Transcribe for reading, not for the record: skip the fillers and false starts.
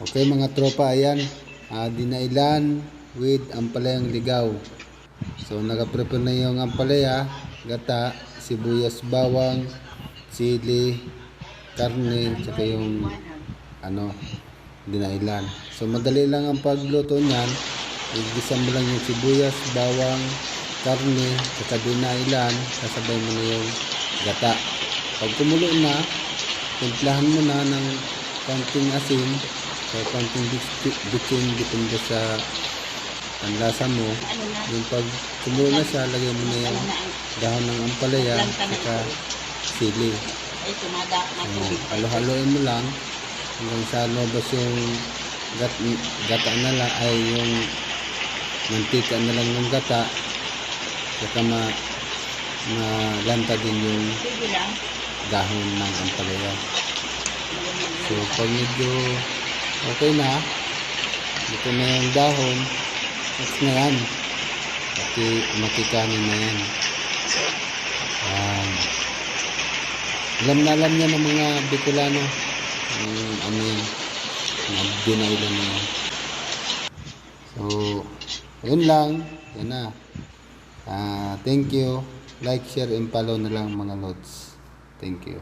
Okay mga tropa, ayan. Dinailan with ampalayang ligaw. So nakaprepare na yung ampalaya, gata, sibuyas, bawang, sili, karne, tsaka yung dinailan. So madali lang ang pagluto niyan. Igisa mo lang yung sibuyas, bawang, karne, tsaka dinailan, kasabay mo na yung gata. Pag kumulo na, timplahan mo na ng konting asin, so konting bitsin, depende sa panlasa mo. Yung pag kumulo na siya, lagay mo na yung dahon ng ampalaya, tsaka sili. Halo-haloin mo lang hanggang sa lumabas yung gata na lang, ay yung mantika na lang ng gata, tsaka malanta din yung dahon ng ampalaya. So pag medyo okay na, ito na yung dahon, next na yan, pati makikanin na yan. Alam niya ng mga Bicolano yung dinailan na yan. So yun lang, yan na. Thank you, like, share, and follow na lang mga lods. Thank you.